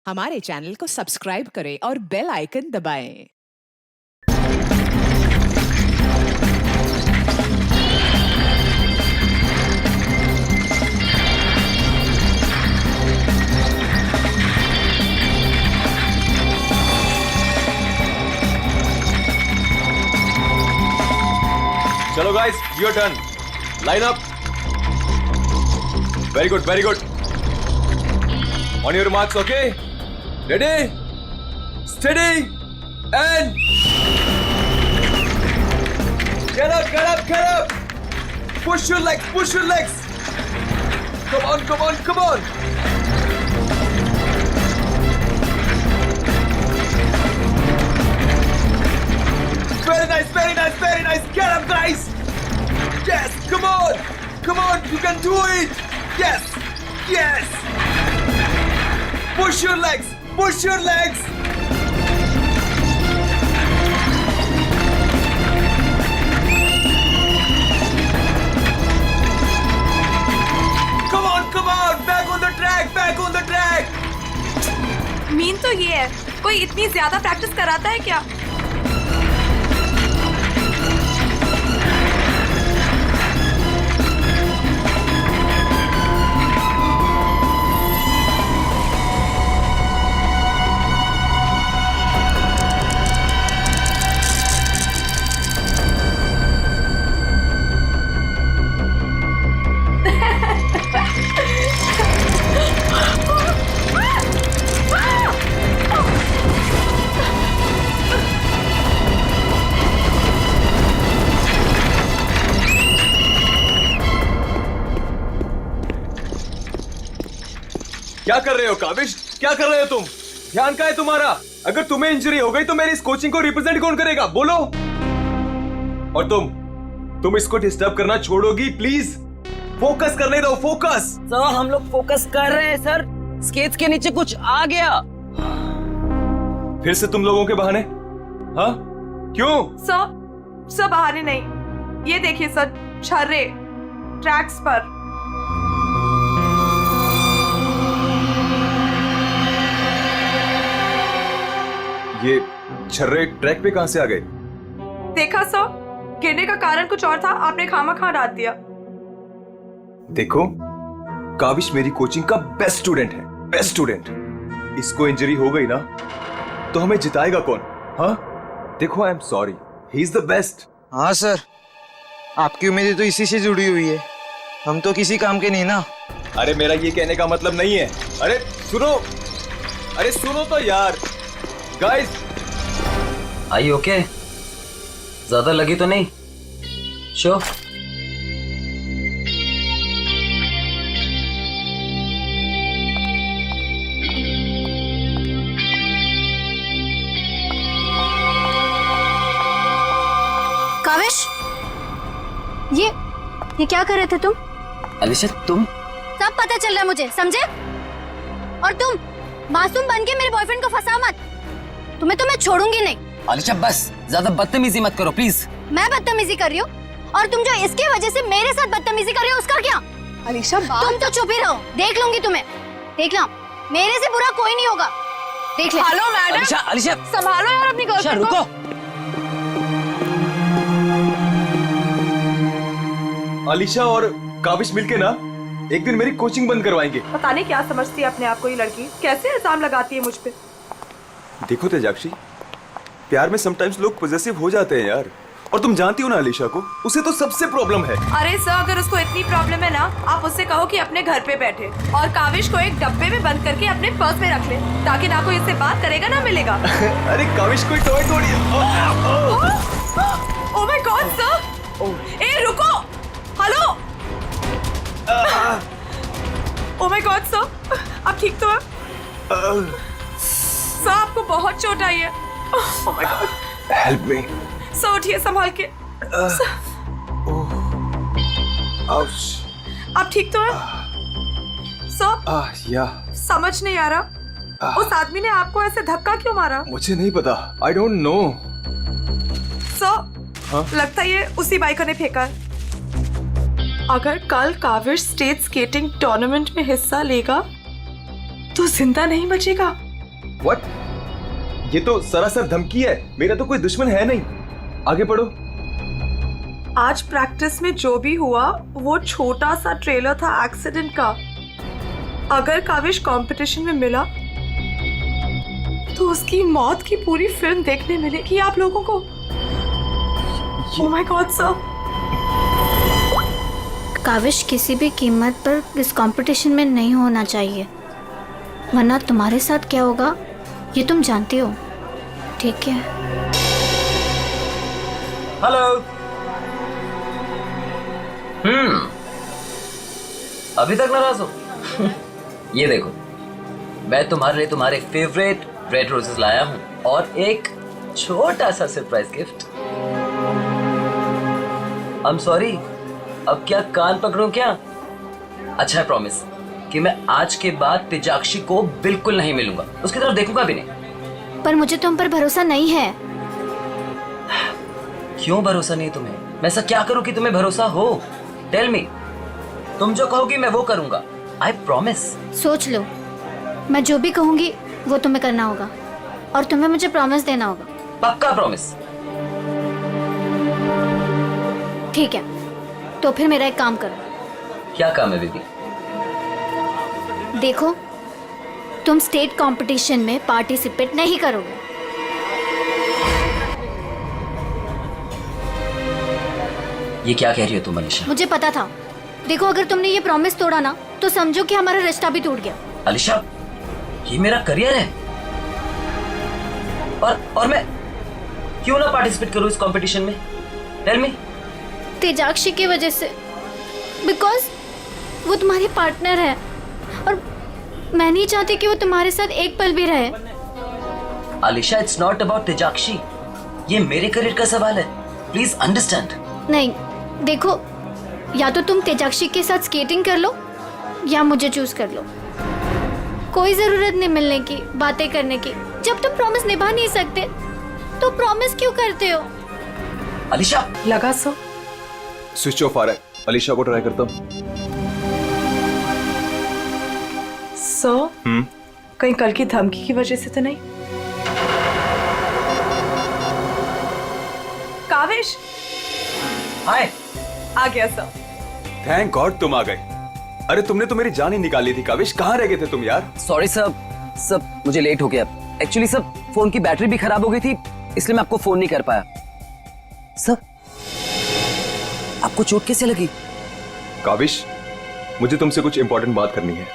हमारे चैनल को सब्सक्राइब करें और बेल आइकन दबाएं। चलो guys, your turn. Line up. Very good, very good. On your marks, okay? Ready, steady and get up, get up, get up. Push your legs, push your legs. Come on, come on, come on. Very nice, very nice, very nice. Get up, guys. Yes, come on. Come on, you can do it. Yes, yes. Push your legs, push your legs. Come on, come on. Back on the track, back on the track. Mean तो ये है, कोई इतनी ज्यादा practice कराता है क्या? क्या कर रहे हो काविश? क्या कर रहे हो तुम? ध्यान कहाँ है तुम्हारा? अगर तुम्हें इंजरी हो गई तो मेरी इस कोचिंग को रिप्रेजेंट कौन करेगा? बोलो। और तुम इसको डिस्टर्ब करना छोड़ोगी प्लीज? फोकस करने दो, फोकस। सर हम लोग फोकस कर रहे हैं सर। स्केच के नीचे कुछ आ गया। फिर से तुम लोगों के बहाने? हाँ, क्यों? सर बहाने नहीं, ये देखिए सर, छर्रे ट्रैक्स पर। ये छर्रे ट्रैक पे कहां से आ गए? देखा सर, गिरने का कारण कुछ और था, आपने खामा डाल दिया। देखो, काविश मेरी कोचिंग का बेस्ट स्टूडेंट है, बेस्ट स्टूडेंट। इसको इंजरी हो गई ना तो हमें जिताएगा कौन? हाँ, देखो, I am sorry, he is the best. हाँ सर, आपकी उम्मीदें तो इसी से जुड़ी हुई है, हम तो किसी काम के नहीं ना। अरे मेरा ये कहने का मतलब नहीं है। अरे सुनो तो यार। गाइस, आई ओके? ज्यादा लगी तो नहीं? शो काविश, ये क्या कर रहे थे तुम? अलीशा तुम? सब पता चल रहा है मुझे, समझे? और तुम मासूम बन के मेरे बॉयफ्रेंड को फंसा मत, तुम्हें तो मैं छोड़ूंगी नहीं। अलीशा बस ज्यादा बदतमीजी मत करो प्लीज। मैं बदतमीजी कर रही हूँ और तुम जो इसके वजह से मेरे साथ बदतमीजी कर रही हो उसका क्या? अलीशा तुम तो चुप ही रहो, देख लूंगी तुम्हें, देख लो, मेरे से बुरा कोई नहीं होगा, देख ले। हेलो मैडम, अलीशा संभालो यार अपनी गर्लफ्रेंड को। रुको। अलीशा और काविश मिलके ना एक दिन मेरी कोचिंग बंद करवाएंगे। पता नहीं क्या समझती है अपने आप को ये लड़की, कैसे इल्जाम लगाती है मुझ पे। देखो तेजाक्षी, प्यार में समटाइम्स लोग पॉजेसिव हो जाते हैं यार। और तुम जानती हो ना अलीशा को, उसे तो सबसे प्रॉब्लम है। अरे सर, अगर उसको इतनी प्रॉब्लम है ना, आप उससे कहो कि अपने घर पे बैठे और काविश को एक डब्बे में बंद करके अपने पर्स में रख ले, ताकि ना कोई इससे बात करेगा ना मिलेगा। अरे काविश कोई टॉय थोड़ी है। ओह माय गॉड सर, ए रुको, hello. Oh my god sir, आप ठीक तो हैं? सर आपको बहुत चोट आई है। ओह my God, help me. Sir उठिए संभाल के। आप ठीक तो हैं? सर या समझ नहीं आ रहा, उस आदमी ने आपको ऐसे धक्का क्यों मारा? मुझे नहीं पता, आई डोंट नो। सर लगता है ये उसी बाइकर ने फेंका है। अगर कल काविश स्टेट स्केटिंग टूर्नामेंट में हिस्सा लेगा तो जिंदा नहीं बचेगा। व्हाट? ये तो सरासर धमकी है, मेरा तो कोई दुश्मन है नहीं। आगे पढ़ो। आज प्रैक्टिस में जो भी हुआ वो छोटा सा ट्रेलर था एक्सीडेंट का। अगर काविश कंपटीशन में मिला तो उसकी मौत की पूरी फिल्म देखने मिलेगी आप लोगों को। Oh my god sir. Kavish किसी भी कीमत पर इस कंपटीशन में नहीं होना चाहिए, वरना तुम्हारे साथ क्या होगा ये तुम जानती हो, ठीक है? हेलो। अभी तक नाराज हो? ये देखो, मैं तुम्हारे लिए तुम्हारे फेवरेट रेड रोजेस लाया हूँ और एक छोटा सा surprise gift. I am sorry, अब क्या कान पकड़ूं क्या? अच्छा है, प्रॉमिस कि मैं आज के बाद तेजाक्षी को बिल्कुल नहीं मिलूंगा, उसकी तरफ देखूंगा भी नहीं। पर मुझे तुम पर भरोसा नहीं है। क्यों भरोसा नहीं तुम्हें? मैं ऐसा क्या करूं कि तुम्हें भरोसा हो? Tell me. तुम जो कहोगी मैं वो करूंगा, आई प्रॉमिस। सोच लो, मैं जो भी कहूंगी वो तुम्हें करना होगा और तुम्हें मुझे प्रॉमिस देना होगा। पक्का प्रॉमिस? ठीक है, तो फिर मेरा एक काम करो। क्या काम है बेबी? देखो, तुम स्टेट कंपटीशन में पार्टिसिपेट नहीं करोगे। ये क्या कह रही हो तुम अलीशा? मुझे पता था। देखो, अगर तुमने ये प्रॉमिस तोड़ा ना तो समझो कि हमारा रिश्ता भी टूट गया। अलीशा, ये मेरा करियर है और मैं क्यों ना पार्टिसिपेट करूं इस कंपटीशन में? Tell me. तेजाक्षी की वजह से, बिकॉज वो तुम्हारी पार्टनर है और मैं नहीं चाहती कि वो तुम्हारे साथ एक पल भी रहे। अलीशा, इट्स नॉट अबाउट तेजाक्षी, ये मेरे करियर का सवाल है, प्लीज अंडरस्टैंड। नहीं, देखो, या तो तुम तेजाक्षी के साथ स्केटिंग कर लो या मुझे चूज कर लो। कोई जरूरत नहीं मिलने की, बातें करने की। जब तुम प्रॉमिस निभा नहीं सकते तो प्रॉमिस क्यों करते हो? अलीशा, लगा सर? स्विच ऑफ आ रहा है, अलीशा को ट्राई करता हूँ। सर, कहीं कल की धमकी की वजह से तो नहीं? काविश हाय। आ गया सर। थैंक गॉड तुम आ गए। अरे तुमने तो मेरी जान ही निकाल ली थी काविश, कहाँ रह गए थे तुम यार? सॉरी सर, मुझे लेट हो गया। एक्चुअली सर, फोन की बैटरी भी खराब हो गई थी, इसलिए मैं आपको फोन नहीं कर पाया। सर, आपको चोट कैसे लगी? काविश, मुझे तुमसे कुछ इंपॉर्टेंट बात करनी है।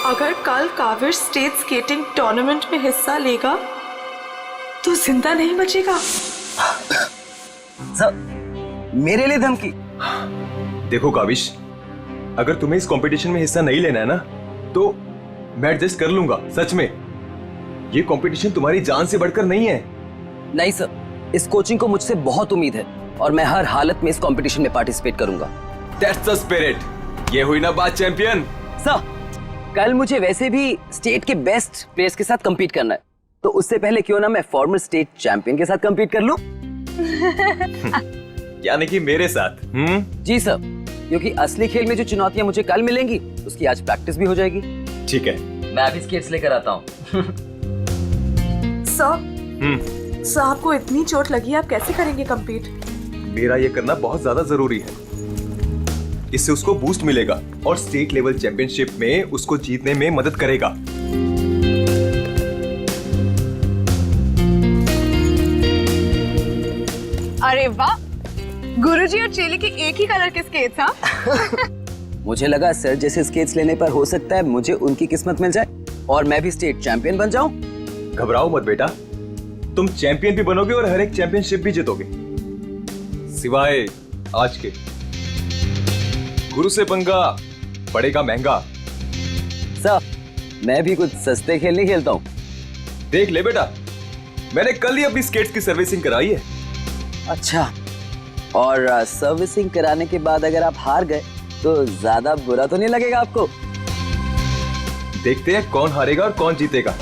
अगर कल काविश स्टेट स्केटिंग टूर्नामेंट में हिस्सा लेगा तो जिंदा नहीं बचेगा। सर, मेरे लिए धमकी? देखो काविश, अगर तुम्हें इस कंपटीशन में हिस्सा नहीं लेना है ना तो मैं एडजस्ट कर लूंगा। सच में, ये कंपटीशन तुम्हारी जान से बढ़कर नहीं है। नहीं सर, इस कोचिंग को मुझसे बहुत उम्मीद है और मैं हर हालत में इस कंपटीशन में पार्टिसिपेट करूंगा। That's the spirit. ये हुई ना बात चैंपियन। सर, कल मुझे वैसे भी स्टेट के बेस्ट प्लेयर्स के साथ compete करना है, तो उससे पहले क्यों ना मैं फॉर्मर स्टेट चैंपियन के साथ compete कर लूं? यानी कि मेरे साथ? जी सर, क्योंकि असली खेल में जो चुनौतियां मुझे कल मिलेंगी उसकी आज प्रैक्टिस भी हो जाएगी। ठीक है। मैं अभी स्केट्स लेकर आता हूँ। सर, आपको इतनी चोट लगी है, आप कैसे करेंगे कंपीट? मेरा ये करना बहुत ज्यादा जरूरी है। इससे उसको बूस्ट मिलेगा और स्टेट लेवल चैंपियनशिप में उसको जीतने में मदद करेगा। अरे वाह, गुरुजी और चेले के एक ही कलर के स्केट्स। हाँ, मुझे लगा सर जैसे स्केट्स लेने पर हो सकता है मुझे उनकी किस्मत मिल जाए और मैं भी स्टेट चैंपियन बन जाऊं। घबराओ मत बेटा, तुम चैंपियन भी बनोगे और हर एक चैंपियनशिप भी जीतोगे, सिवाय आज के। गुरु से पंगा पड़ेगा महंगा। सर, मैं भी कुछ सस्ते खेल नहीं खेलता हूँ। देख ले बेटा, मैंने कल ही अपनी स्केट्स की सर्विसिंग कराई है। अच्छा, और सर्विसिंग कराने के बाद अगर आप हार गए तो ज्यादा बुरा तो नहीं लगेगा आपको? देखते हैं कौन हारेगा और कौन जीतेगा।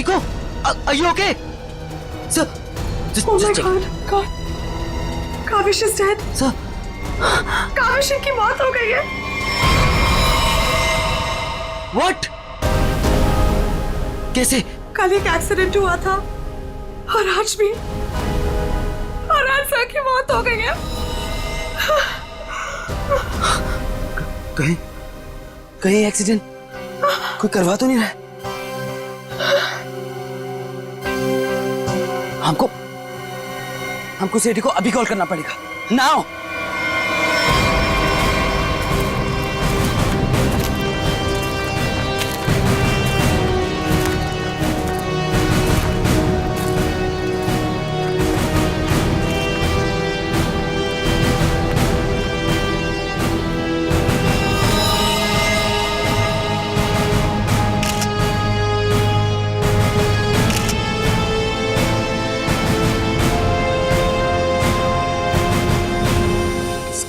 ठीक हो? Are you okay? Sir, just Oh my check. God, God. Kaavish is dead. Sir, Kaavish की मौत हो गई है। what? कैसे? कल एक एक्सीडेंट हुआ था और आज भी, और आज सर की मौत हो गई है। कहीं कहीं एक्सीडेंट कोई करवा तो नहीं रहा है? हमको सेठी को अभी कॉल करना पड़ेगा। नाउ।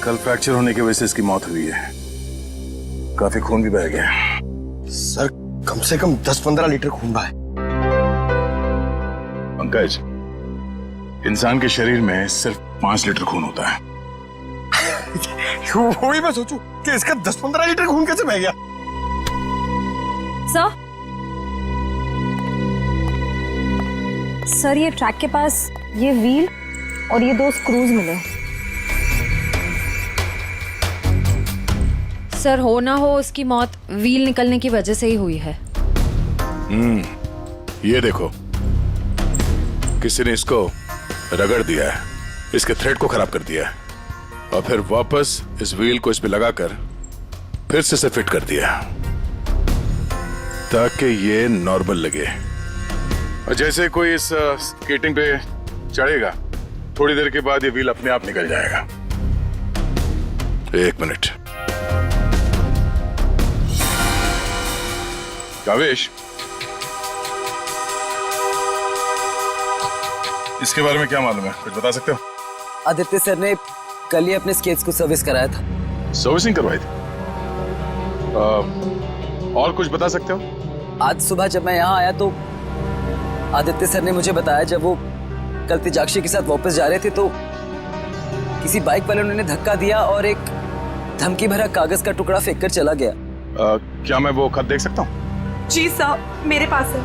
कल फ्रैक्चर होने की वजह से इसकी मौत हुई है। काफी खून भी बह गया। सर कम से कम 10-15 लीटर खून बहा है। पंकज, इंसान के शरीर में सिर्फ 5 लीटर खून होता है। वही मैं सोचूं कि इसका 10-15 लीटर खून कैसे बह गया। सर ये ट्रैक के पास ये व्हील और ये 2 स्क्रूज मिले। सर हो ना हो उसकी मौत व्हील निकलने की वजह से ही हुई है। ये देखो, किसी ने इसको रगड़ दिया है, इसके थ्रेड को खराब कर दिया है और फिर वापस इस व्हील को इस पे लगाकर फिर से इसे फिट कर दिया ताकि ये नॉर्मल लगे। और जैसे कोई इस स्केटिंग पे चढ़ेगा, थोड़ी देर के बाद ये व्हील अपने आप निकल जाएगा। 1 मिनट। कावेश, इसके बारे में क्या मालूम है? कुछ बता सकते हो? आदित्य सर ने कल ही अपने स्केट्स को सर्विस कराया था। सर्विसिंग करवाई थी? और कुछ बता सकते हो? आज सुबह जब मैं यहाँ आया तो आदित्य सर ने मुझे बताया जब वो कल तेजाक्षी के साथ वापस जा रहे थे तो किसी बाइक वाले ने धक्का दिया और एक धमकी भरा कागज का टुकड़ा फेंक कर चला गया। क्या मैं वो खत देख सकता हूँ? जी सर, मेरे पास है।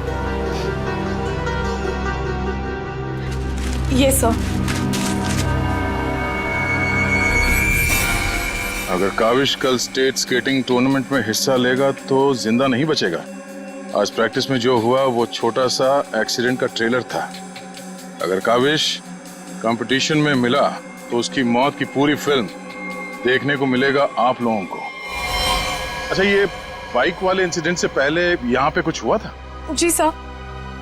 ये सर। अगर काविश कल स्टेट स्केटिंग टूर्नामेंट में हिस्सा लेगा तो जिंदा नहीं बचेगा। आज प्रैक्टिस में जो हुआ वो छोटा सा एक्सीडेंट का ट्रेलर था। अगर काविश कंपटीशन में मिला तो उसकी मौत की पूरी फिल्म देखने को मिलेगा आप लोगों को। अच्छा, ये बाइक वाले इंसिडेंट से पहले यहाँ पे कुछ हुआ था? जी सर,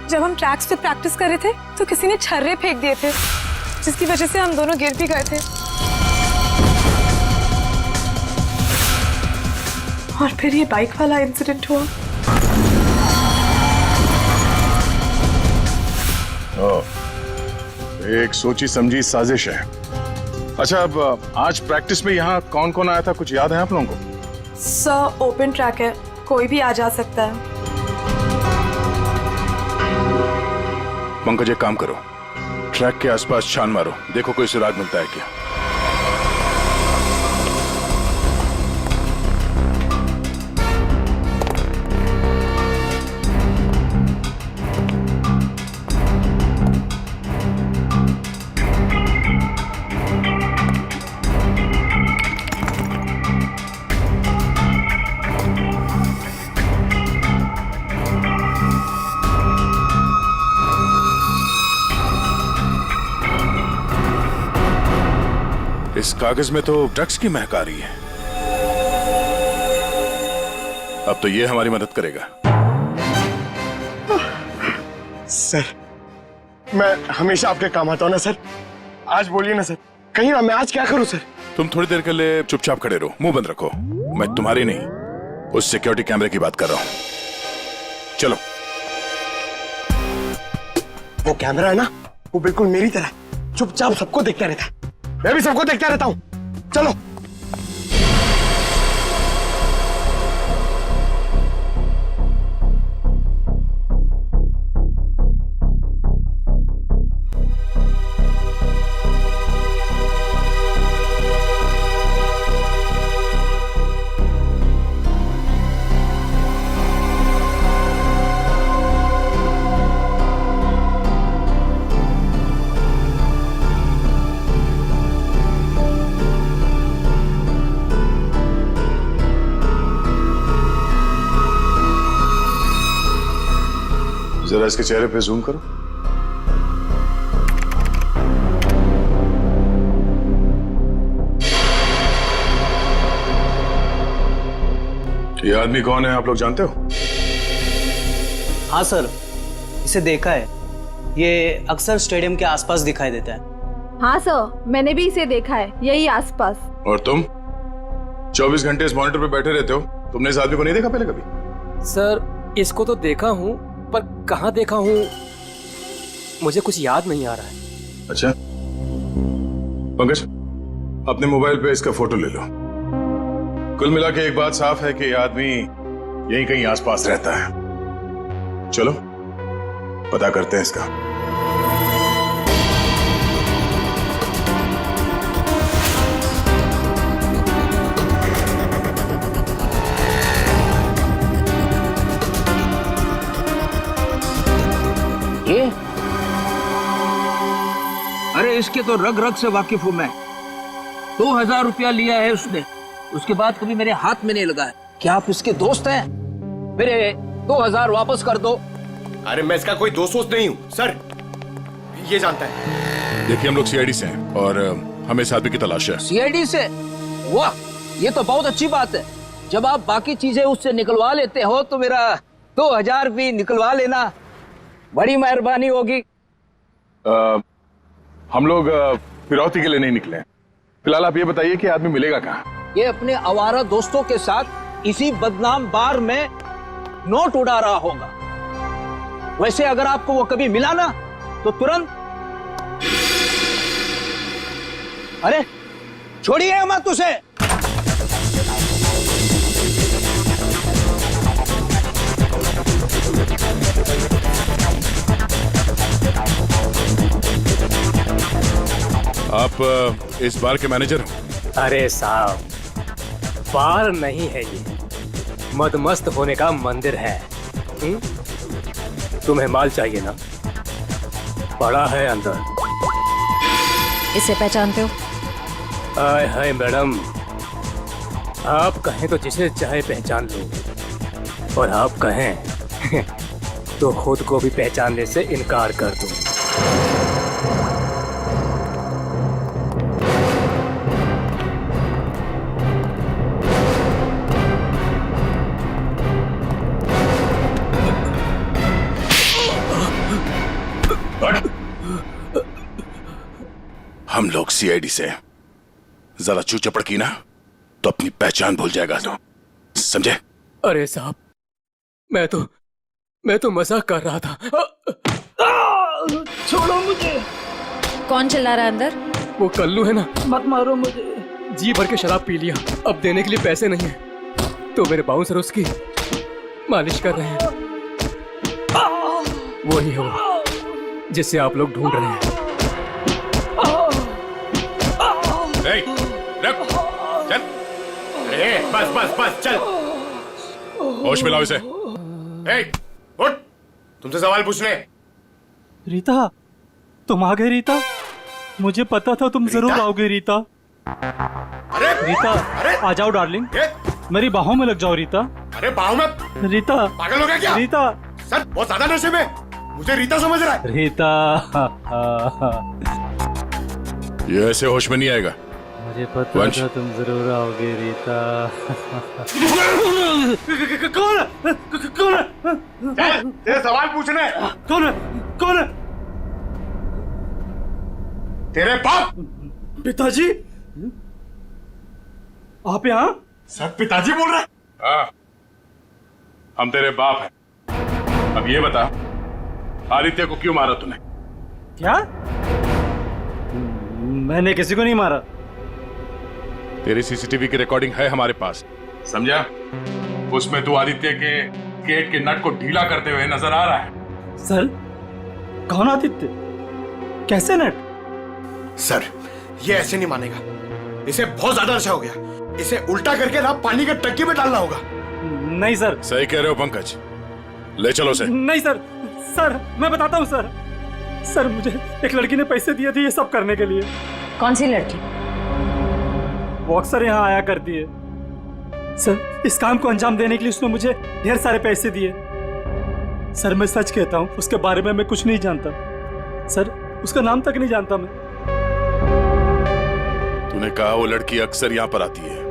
जब हम ट्रैक्स पे प्रैक्टिस कर रहे थे तो किसी ने छर्रे फेंक दिए थे जिसकी वजह से हम दोनों गिर भी गए थे और फिर ये बाइक वाला इंसिडेंट हुआ। एक सोची समझी साजिश है। अच्छा, अब आज प्रैक्टिस में यहाँ कौन कौन आया था, कुछ याद है आप लोगों को? सर ओपन ट्रैक है, कोई भी आ जा सकता है। पंकज, एक काम करो, ट्रैक के आसपास छान मारो, देखो कोई सुराग मिलता है क्या। इस कागज में तो ड्रग्स की महक आ रही है। अब तो ये हमारी मदद करेगा। सर मैं हमेशा आपके काम आता हूँ ना सर। आज बोलिए ना सर, कहीं ना, मैं आज क्या करूँ सर? तुम थोड़ी देर के लिए चुपचाप खड़े रहो, मुंह बंद रखो। मैं तुम्हारी नहीं, उस सिक्योरिटी कैमरे की बात कर रहा हूं। चलो। वो कैमरा है ना, वो बिल्कुल मेरी तरह चुपचाप सबको देखता रहता है। मैं भी सबको देखता रहता हूँ। चलो। जरा इसके चेहरे पे जूम करो। ये आदमी कौन है, आप लोग जानते हो? हाँ सर, इसे देखा है। ये अक्सर स्टेडियम के आसपास दिखाई देता है। हाँ सर, मैंने भी इसे देखा है यही आसपास। और तुम 24 घंटे इस मॉनिटर पे बैठे रहते हो, तुमने इस आदमी को नहीं देखा पहले कभी? सर इसको तो देखा हूँ, पर कहाँ देखा हूँ मुझे कुछ याद नहीं आ रहा है। अच्छा पंकज, अपने मोबाइल पे इसका फोटो ले लो। कुल मिला के एक बात साफ है कि ये आदमी यहीं कहीं आसपास रहता है। चलो पता करते हैं इसका। ये अरे इसके तो रग रग से वाकिफ हूं मैं। 2000 रुपया लिया है उसने, उसके बाद कभी मेरे हाथ में नहीं लगा है। क्या आप इसके दोस्त हैं? मेरे 2000 वापस कर दो। अरे मैं इसका कोई दोस्त नहीं हूँ सर, ये जानता है। देखिए हम लोग सीआईडी से हैं और हमें इस आदमी की तलाश है। सीआईडी से? वाह, ये तो बहुत अच्छी बात है। जब आप बाकी चीजें उससे निकलवा लेते हो तो मेरा 2000 भी निकलवा लेना, बड़ी मेहरबानी होगी। हम लोग फिरौती के लिए नहीं निकले। फिलहाल आप ये बताइए कि आदमी मिलेगा कहाँ? ये अपने आवारा दोस्तों के साथ इसी बदनाम बार में नोट उड़ा रहा होगा। वैसे अगर आपको वो कभी मिला ना तो तुरंत, अरे छोड़िए मत उसे। आप इस बार के मैनेजर हो? अरे साहब, बार नहीं है ये, मदमस्त होने का मंदिर है। तुम्हें माल चाहिए ना, पड़ा है अंदर। इसे पहचानते हो? आय हाय मैडम, आप कहें तो जिसे चाहे पहचान लो, और आप कहें तो खुद को भी पहचानने से इनकार कर दो। हम लोग सीआईडी से, जरा चू चपड़ की ना तो अपनी पहचान भूल जाएगा तो, समझे? अरे साहब, मैं तो मजाक कर रहा था। छोड़ो मुझे। कौन चिल्ला रहा है अंदर? वो कल्लू है ना, मत मारो मुझे। जी भर के शराब पी लिया, अब देने के लिए पैसे नहीं है, तो मेरे बाउंसर उसकी मालिश कर रहे हैं। वही है वो जिसे आप लोग ढूंढ रहे हैं। चल, बस बस बस चल, होश में लाओ इसे। उठ, तुमसे सवाल पूछने। रीता, तुम आ गए रीता? मुझे पता था तुम जरूर आओगे रीता। अरे रीता, अरे आ जाओ डार्लिंग, मेरी बाहों में लग जाओ रीता। अरे बाहों में? रीता पागल हो गया क्या? रीता सर बहुत ज्यादा नशे में, मुझे रीता समझ रहा है। रीता ये ऐसे होश में नहीं आएगा। मुझे पता वंश। था तुम जरूर आओगे रीता। कौन है? कौन है? चल, तेरे सवाल पूछने। कौन है? कौन है? तेरे बाप। पिताजी, आप यहाँ? सर पिताजी बोल रहे हैं? हाँ, हम तेरे बाप हैं। अब ये बता, आदित्य को क्यों मारा तूने? क्या? मैंने किसी को नहीं मारा। तेरी सीसीटीवी की रिकॉर्डिंग है हमारे पास, समझा? उसमें तू आदित्य के गेट के नट को ढीला करते हुए नजर आ रहा है। सर, कौन आदित्य? कैसे नट? सर ये ऐसे नहीं मानेगा, इसे बहुत ज्यादा नशा हो गया। इसे उल्टा करके ना पानी के टंकी में डालना होगा। नहीं सर। सही कह रहे हो पंकज, ले चलो उसे। नहीं सर, सर मैं बताता हूँ सर। सर मुझे एक लड़की ने पैसे दिए थे ये सब करने के लिए। कौन सी लड़की? वो अक्सर यहाँ आया करती है। सर इस काम को अंजाम देने के लिए उसने मुझे ढेर सारे पैसे दिए। सर मैं सच कहता हूँ, उसके बारे में मैं कुछ नहीं जानता सर, उसका नाम तक नहीं जानता मैं। तूने कहा वो लड़की अक्सर यहाँ पर आती है,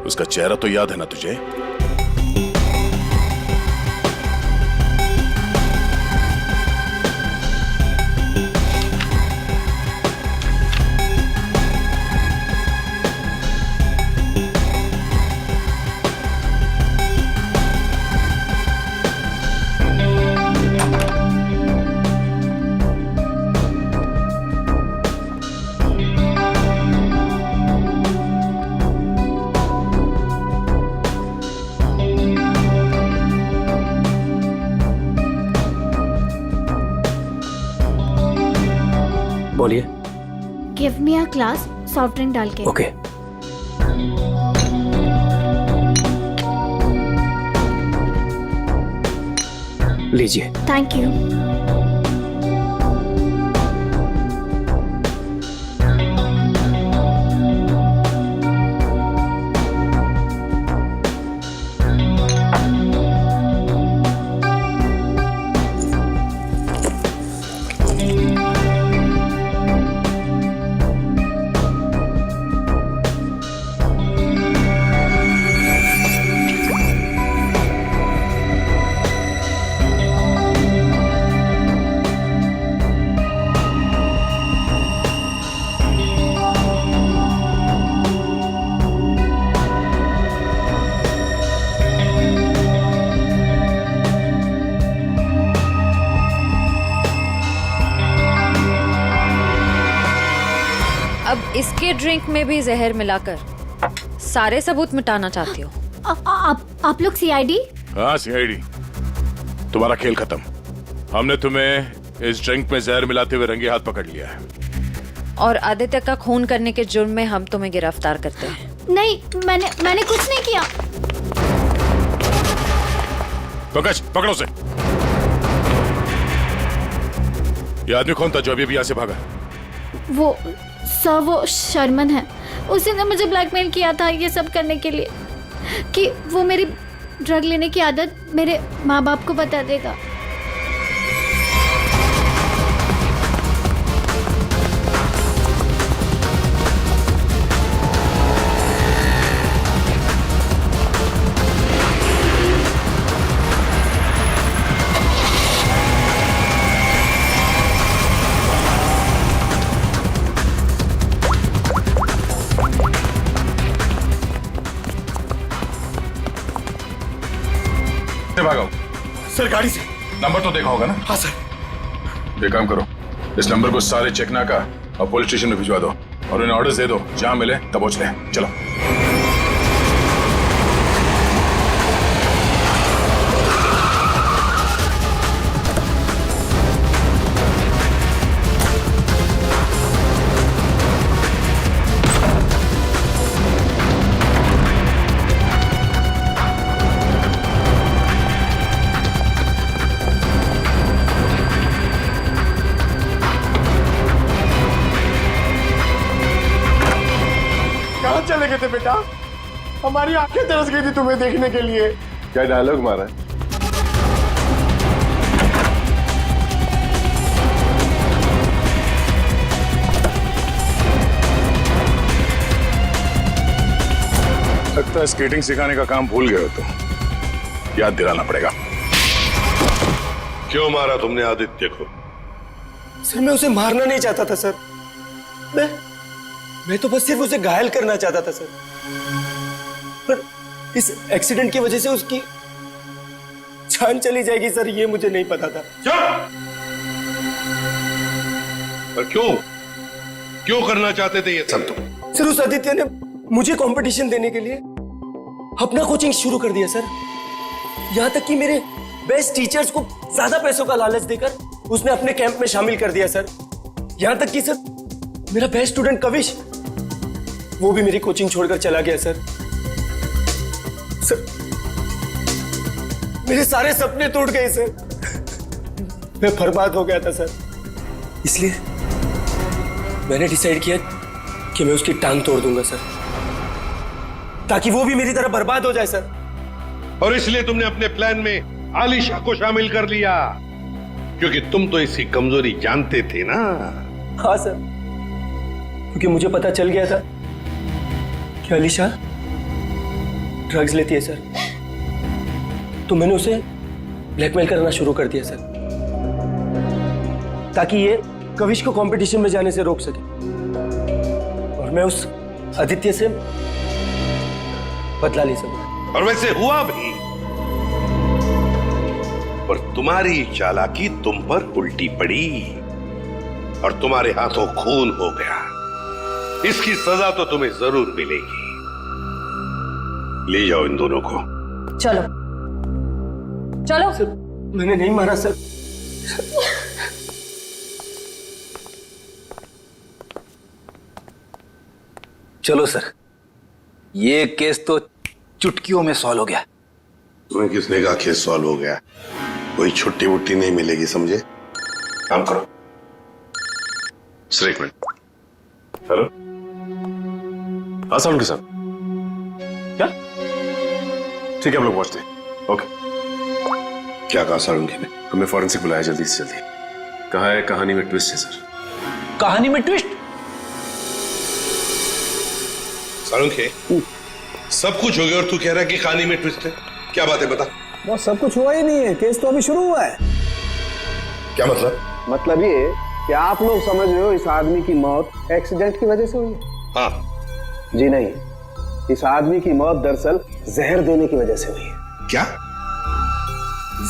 उसका चेहरा तो याद है ना तुझे? बोलिए। Give me a glass soft drink डाल के। ओके। लीजिए। Thank you. अब इसके ड्रिंक में भी जहर मिलाकर सारे सबूत मिटाना चाहती हो? आप लोग सीआईडी? हाँ सीआईडी। तुम्हारा खेल खत्म। हमने तुम्हें इस ड्रिंक में जहर मिलाते हुए रंगे हाथ पकड़ लिया है और आदित्य का खून करने के जुर्म में हम तुम्हें गिरफ्तार करते हैं। नहीं, मैंने कुछ नहीं किया। पंकज पकड़ो उसे। ये आदमी कौन था जो अभी यहाँ से भागा? वो शर्मन है। उसी ने मुझे ब्लैकमेल किया था ये सब करने के लिए कि वो मेरी ड्रग लेने की आदत मेरे माँ बाप को बता देगा। भागा सर गाड़ी से। नंबर तो देखा होगा ना? हाँ सर। एक काम करो, इस नंबर को सारे चेकना का और पुलिस स्टेशन में भिजवा दो और उन्हें ऑर्डर दे दो, जहां मिले तब पहुंच ले। चलो। कहाँ चले गए थे बेटा? हमारी आंखें तरस गई थी तुम्हें देखने के लिए। क्या डायलॉग मारा है? लगता है स्केटिंग सिखाने का काम भूल गए हो तुम। याद दिलाना पड़ेगा। क्यों मारा तुमने आदित्य को? सर मैं उसे मारना नहीं चाहता था सर। मैं तो बस सिर्फ उसे घायल करना चाहता था सर। पर इस एक्सीडेंट की वजह से उसकी जान चली जाएगी सर, ये मुझे नहीं पता था। पर क्यों करना चाहते थे ये सब तुम? सर उस आदित्य ने मुझे कंपटीशन देने के लिए अपना कोचिंग शुरू कर दिया सर। यहां तक कि मेरे बेस्ट टीचर्स को ज्यादा पैसों का लालच देकर उसने अपने कैंप में शामिल कर दिया सर। यहां तक कि सर मेरा बेस्ट स्टूडेंट कविश, वो भी मेरी कोचिंग छोड़कर चला गया सर। मेरे सारे सपने टूट गए सर। मैं बर्बाद हो गया था सर। इसलिए मैंने डिसाइड किया कि मैं उसकी टांग तोड़ दूंगा सर, ताकि वो भी मेरी तरह बर्बाद हो जाए सर। और इसलिए तुमने अपने प्लान में आलिशा को शामिल कर लिया, क्योंकि तुम तो इसकी कमजोरी जानते थे ना। हाँ सर, क्योंकि मुझे पता चल गया था कि आलिशा ड्रग्स लेती है सर, तो मैंने उसे ब्लैकमेल करना शुरू कर दिया सर, ताकि ये कविश को कंपटीशन में जाने से रोक सके। और मैं उस आदित्य से बदला ले सकूं। और वैसे हुआ भी, पर तुम्हारी चालाकी तुम पर उल्टी पड़ी और तुम्हारे हाथों खून हो गया। इसकी सजा तो तुम्हें जरूर मिलेगी। ले जाओ इन दोनों को। चलो चलो। सर, मैंने नहीं मारा सर। चलो सर, ये केस तो चुटकियों में सॉल्व हो गया। तुम्हें किसने कहा केस सॉल्व हो गया? कोई छुट्टी वुट्टी नहीं मिलेगी, समझे? काम करो। सर एक मिनट। हेलो, हाँ साउंड के साथ क्या? ठीक है, हम लोग पहुंचते हैं। ओके। क्या कहा सारंगी ने? हमें फॉरेंसिक बुलाया जल्दी से जल्दी। कहा है कहानी में ट्विस्ट है सर। कहानी में ट्विस्ट? सारंगी, सब कुछ हो गया और तू कह रहा है कि कहानी में ट्विस्ट है? क्या बात है, बता। बस सब कुछ हुआ ही नहीं है, केस तो अभी शुरू हुआ है। क्या मतलब? मतलब ये कि आप लोग समझ रहे हो इस आदमी की मौत एक्सीडेंट की वजह से हुई है। हाँ। जी नहीं, इस आदमी की मौत दरअसल जहर देने की वजह से हुई है। क्या?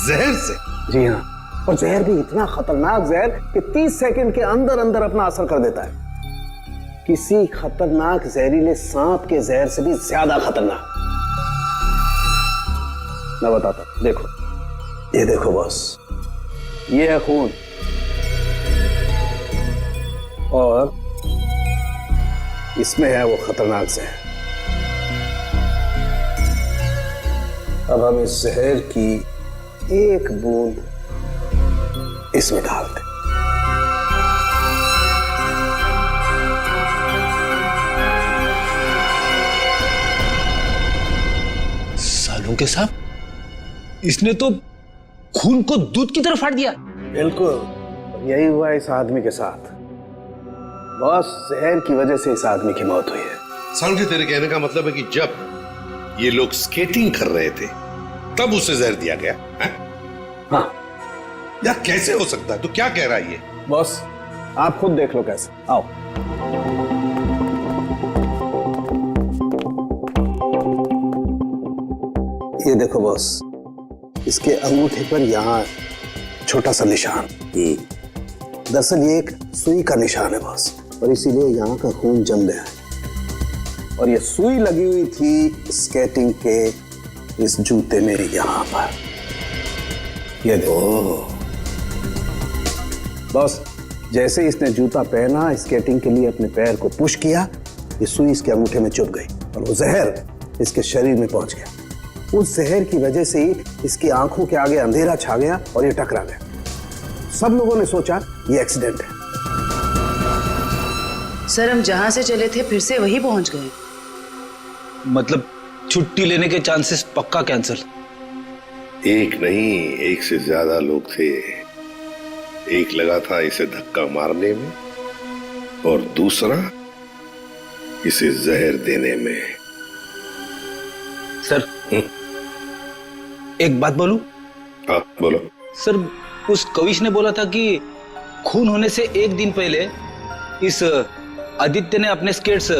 जहर से? जी हाँ, और जहर भी इतना खतरनाक जहर कि 30 सेकंड के अंदर अंदर अपना असर कर देता है। किसी खतरनाक जहरीले सांप के जहर से भी ज्यादा खतरनाक। मैं बताता हूं, देखो, ये देखो बॉस, ये है खून और इसमें है वो खतरनाक जहर। अब हम इस जहर की एक बूंद इसमें डाल दें। सालों के साथ इसने तो खून को दूध की तरह फाड़ दिया। बिल्कुल, यही हुआ इस आदमी के साथ। बस जहर की वजह से इस आदमी की मौत हुई है। सारंगी, तेरे कहने का मतलब है कि जब ये लोग स्केटिंग कर रहे थे तब उसे जहर दिया गया है? हाँ। यार कैसे हो सकता है? तू क्या कह रहा है ये? बॉस, आप खुद देख लो कैसे। आओ। ये देखो बॉस, इसके अंगूठे पर यहाँ छोटा सा निशान। दरअसल ये एक सुई का निशान है बॉस, और इसीलिए यहाँ का खून जम गया है। और ये सुई लगी हुई थी स्केटिंग के इस जूते में यहाँ पर। ये देखो बॉस, जैसे इसने जूता पहना, स्केटिंग के लिए अपने पैर को पुश किया, ये सुई इसके अंगूठे में चुभ गई और वो जहर इसके शरीर में पहुंच गया। उस जहर की वजह से ही इसकी आंखों के आगे अंधेरा छा गया और ये टकरा गया। सब लोगों ने सोचा ये एक्सीडेंट है। सर, हम जहां से चले थे फिर से वही पहुंच गए। मतलब छुट्टी लेने के चांसेस पक्का कैंसिल? एक नहीं, एक से ज्यादा लोग थे। एक लगा था इसे धक्का मारने में और दूसरा इसे जहर देने में। सर, एक बात बोलूं? हाँ बोलो। सर, उस कविश ने बोला था कि खून होने से एक दिन पहले इस आदित्य ने अपने स्केट्स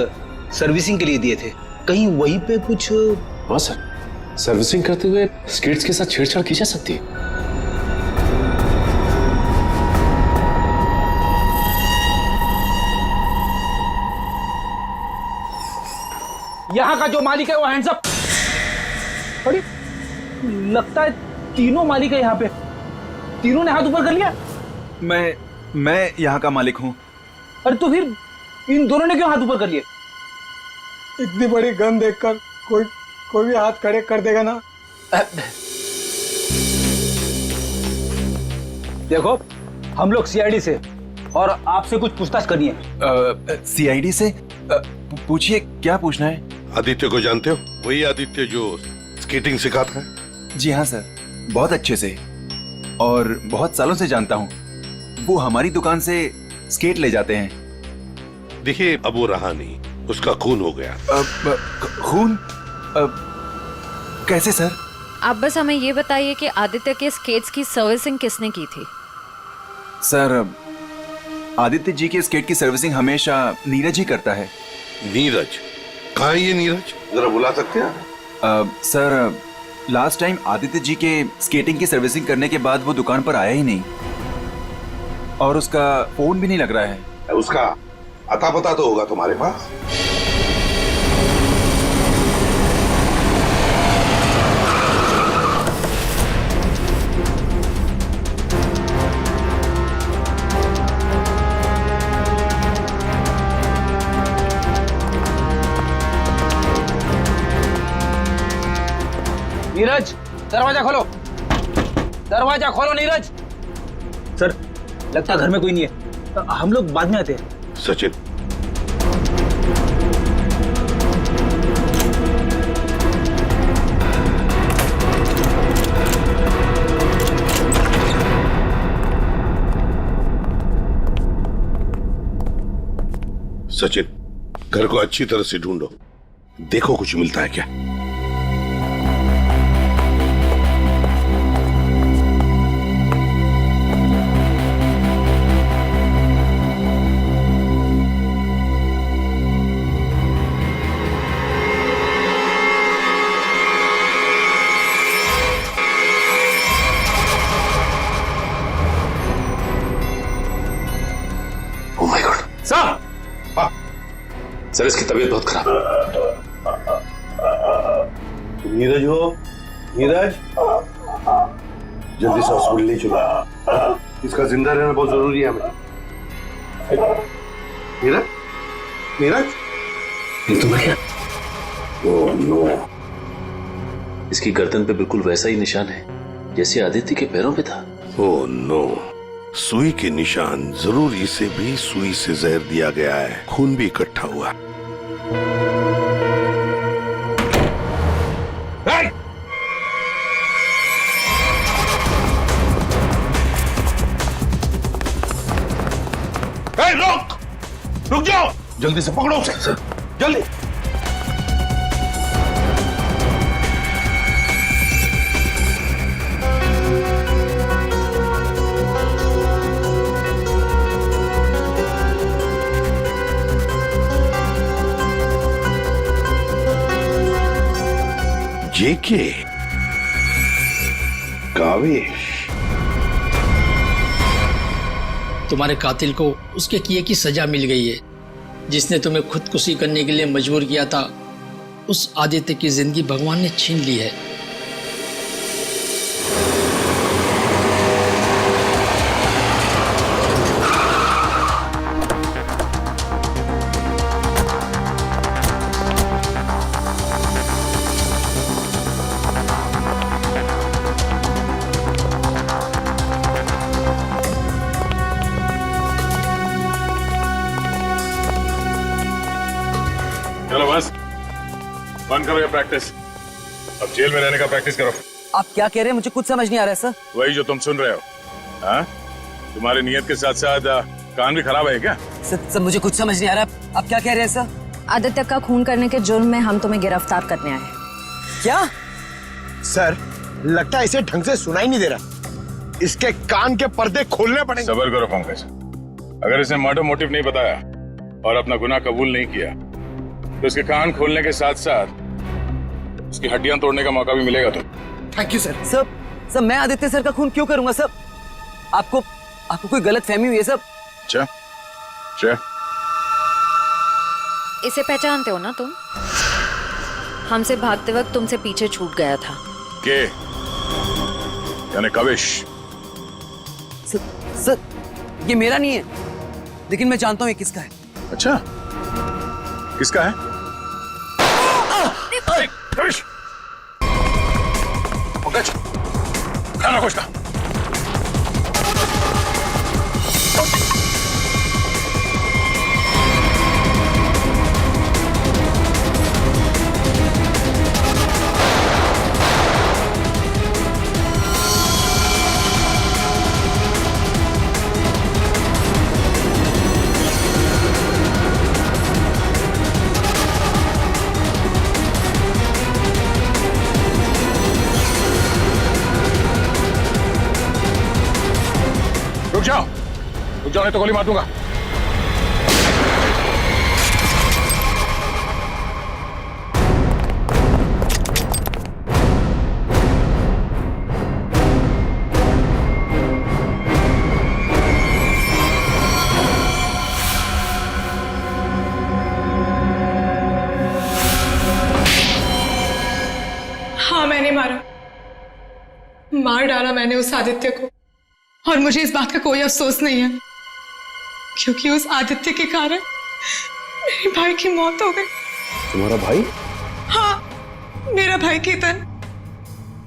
सर्विसिंग के लिए दिए थे। कहीं वहीं पे कुछ? हाँ सर, सर्विसिंग करते हुए स्केट्स के साथ छेड़छाड़ की जा सकती है। यहाँ का जो मालिक है वो हैंड्स अप। अरे लगता है तीनों मालिक है यहाँ पे। तीनों ने हाथ ऊपर कर लिया। मैं यहाँ का मालिक हूँ। अरे तो फिर इन दोनों ने क्यों हाथ ऊपर कर लिए? इतनी बड़ी गन देखकर कोई भी हाथ खड़े कर देगा ना। देखो, हम लोग सीआईडी से और आपसे कुछ पूछताछ करनी है। सीआईडी से? पूछिए, क्या पूछना है? आदित्य को जानते हो? वही आदित्य जो स्केटिंग सिखाता है? जी हाँ सर। बहुत अच्छे से और बहुत सालों से जानता हूँ। वो हमारी दुकान से स्केट ले जाते हैं। देखिए, अब वो रहा नहीं, उसका खून हो गया। खून? कैसे सर? आप बस हमें ये बताइए कि आदित्य के स्केट्स की सर्विसिंग किसने की थी? सर, आदित्य जी के स्केट की सर्विसिंग हमेशा नीरज ही करता है। नीरज? कहाँ है ये नीरज? जरा बुला सकते हैं? Sir, last time Aditya ji के स्केटिंग की सर्विसिंग करने के बाद वो दुकान पर आया ही नहीं और उसका फोन भी नहीं लग रहा है। उसका अता पता तो होगा तुम्हारे पास? नीरज, दरवाजा खोलो, दरवाजा खोलो नीरज। सर, लगता घर में कोई नहीं है, हम लोग बाद में आते हैं। सचिन, सचिन, घर को अच्छी तरह से ढूंढो, देखो कुछ मिलता है क्या। सर, इसकी तबीयत बहुत खराब है। नीरज हो? नीरज, जल्दी से हॉस्पिटल ले चलो, इसका जिंदा रहना बहुत जरूरी है हमें। नीरज, नीरज, ये तो मैं क्या? ओह नो, इसकी गर्दन पे बिल्कुल वैसा ही निशान है जैसे आदित्य के पैरों पे था। ओह नो, सुई के निशान, जरूर इसे भी सुई से जहर दिया गया है, खून भी इकट्ठा हुआ। रोक, रुक जाओ, जल्दी से पकड़ो उसे, जल्दी। जेके, कावेश, तुम्हारे कातिल को उसके किए की सजा मिल गई है। जिसने तुम्हें खुदकुशी करने के लिए मजबूर किया था, उस आदित्य की जिंदगी भगवान ने छीन ली है। चलो बस, बंद करो ये प्रैक्टिस, अब जेल में रहने का प्रैक्टिस करो। आप क्या कह रहे हैं? मुझे कुछ समझ नहीं आ रहा है सर। वही जो तुम सुन रहे हो। हाँ, तुम्हारी नीयत के साथ साथ कान भी खराब है क्या? सर, मुझे कुछ समझ नहीं आ रहा। आप क्या कह रहे हैं सर? आदित्य का खून करने के जुर्म में हम तुम्हें गिरफ्तार करने आए। क्या? सर, लगता है इसे ढंग से सुनाई नहीं दे रहा, इसके कान के पर्दे खोलने पड़ेंगे। सब्र करो पंकज, अगर इसने मर्डर मोटिव नहीं बताया और अपना गुनाह कबूल नहीं किया तो इसके कान खोलने के साथ साथ उसकी हड्डियां तोड़ने का मौका भी मिलेगा। तो थैंक यू सर। सर, मैं आदित्य सर का खून क्यों करूंगा सर? आपको कोई गलत फहमी हुई है सर? अच्छा, इसे पहचानते हो ना तुम? हमसे भागते वक्त तुमसे पीछे छूट गया था। के यानी काविश? सर, ये मेरा नहीं है, लेकिन मैं जानता हूँ ये किसका है। अच्छा, किसका है? काविश, पंकज, ध्यान रखो इसका। रुक जाओ नहीं तो गोली मार दूंगा। हाँ, मैंने मार डाला मैंने उस आदित्य को, और मुझे इस बात का कोई अफसोस नहीं है, क्योंकि उस आदित्य के कारण मेरे भाई की मौत हो गई। तुम्हारा भाई? हाँ, मेरा भाई केतन,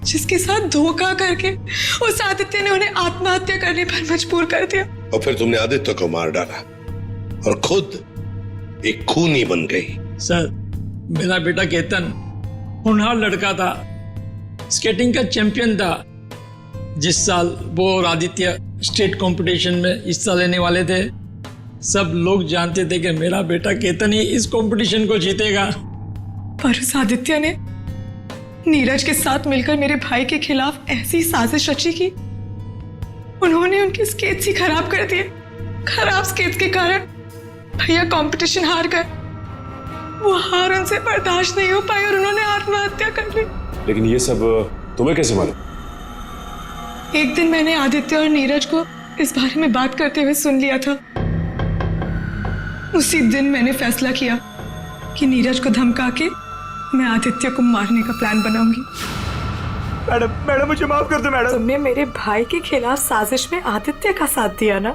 जिसके साथ धोखा करके उस आदित्य ने उन्हें आत्महत्या करने पर मजबूर कर दिया। और फिर तुमने आदित्य को मार डाला और खुद एक खूनी बन गई। सर, मेरा बेटा केतन होनहार लड़का था, स्केटिंग का चैंपियन था। जिस साल वो और आदित्य स्टेट कंपटीशन में हिस्सा लेने वाले थे, सब लोग जानते थे कि मेरा बेटा केतन ही इस कंपटीशन को जीतेगा। पर उस आदित्य ने नीरज के साथ मिलकर मेरे भाई के खिलाफ ऐसी साजिश रची कि उन्होंने उनके स्केट्स ही खराब कर दिए। खराब स्केट्स के कारण भैया कंपटीशन हार गए। वो हार उनसे बर्दाश्त नहीं हो पाई और उन्होंने आत्महत्या कर ली। लेकिन ये सब तुम्हें कैसे मालूम? एक दिन मैंने आदित्य और नीरज को इस बारे में बात करते हुए सुन लिया था। उसी दिन मैंने फैसला किया कि नीरज को धमका के मैं आदित्य को मारने का प्लान बनाऊंगी। मैडम मुझे माफ कर दो मैडम। तुमने मेरे भाई के खिलाफ साजिश में आदित्य का साथ दिया ना?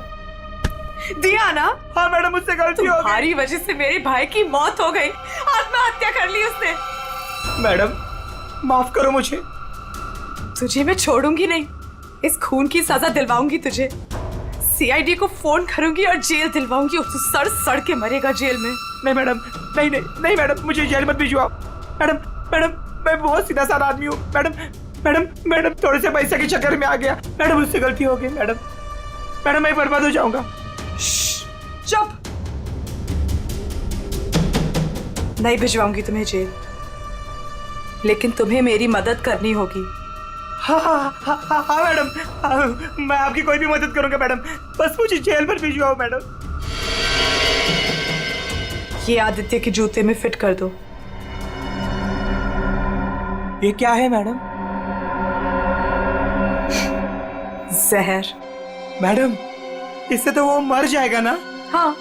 हाँ मैडम, मुझसे गलती हो गई। तुम्हारी वजह से मेरे भाई की मौत हो गई, आत्महत्या कर ली उसने। मैडम माफ करो मुझे। तुझे मैं छोड़ूंगी नहीं, इस खून की सजा दिलवाऊंगी तुझे। सीआईडी को फोन करूंगी और जेल दिलवाऊंगी, तू सड़ के मरेगा जेल में। नहीं मैडम, नहीं मैडम, मुझे जेल मत भिजवाओ। मैडम मैं बहुत सीधा साधा आदमी हूँ। मैडम थोड़े से पैसे के चक्कर में आ गया। मैडम मुझसे गलती हो गई। मैडम मैं बर्बाद हो जाऊंगा। चुप। नहीं भिजवाऊंगी तुम्हें जेल, लेकिन तुम्हें मेरी मदद करनी होगी। हाँ मैडम, मैं आपकी कोई भी मदद करूंगा मैडम, बस मुझे जेल पर भिजवाओ मैडम। ये आदित्य के जूते में फिट कर दो। ये क्या है मैडम? जहर। मैडम इससे तो वो मर जाएगा ना? हाँ,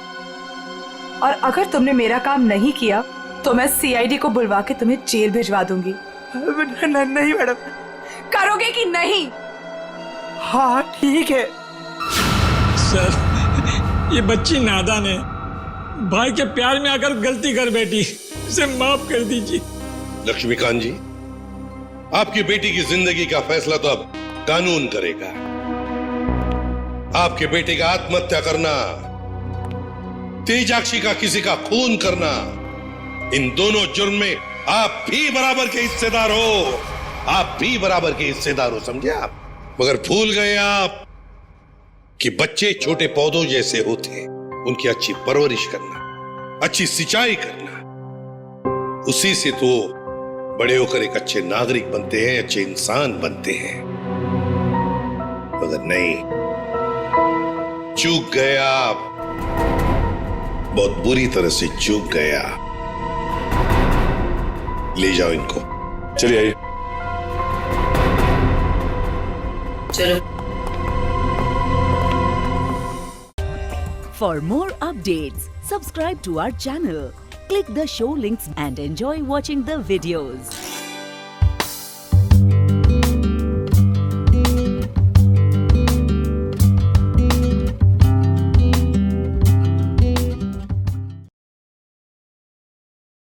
और अगर तुमने मेरा काम नहीं किया तो मैं सीआईडी को बुलवा के तुम्हें जेल भिजवा दूंगी। नहीं मैडम। करोगे कि नहीं? हाँ ठीक है। सर, ये बच्ची नादान है, भाई के प्यार में आकर गलती कर बैठी, इसे माफ कर दीजिए। लक्ष्मीकांत जी, आपकी बेटी की जिंदगी का फैसला तो अब कानून करेगा। आपके बेटे का आत्महत्या करना, तेजाक्षी का किसी का खून करना, इन दोनों जुर्म में आप भी बराबर के हिस्सेदार हो। आप भी बराबर के हिस्सेदार हो, समझे आप? मगर भूल गए आप कि बच्चे छोटे पौधों जैसे होते हैं, उनकी अच्छी परवरिश करना, अच्छी सिंचाई करना, उसी से तो बड़े होकर एक अच्छे नागरिक बनते हैं, अच्छे इंसान बनते हैं। मगर नहीं, चूक गए आप, बहुत बुरी तरह से चूक गया। ले जाओ इनको। चलिए आइए। चलो। For more updates, subscribe to our channel, click the show links and enjoy watching the videos.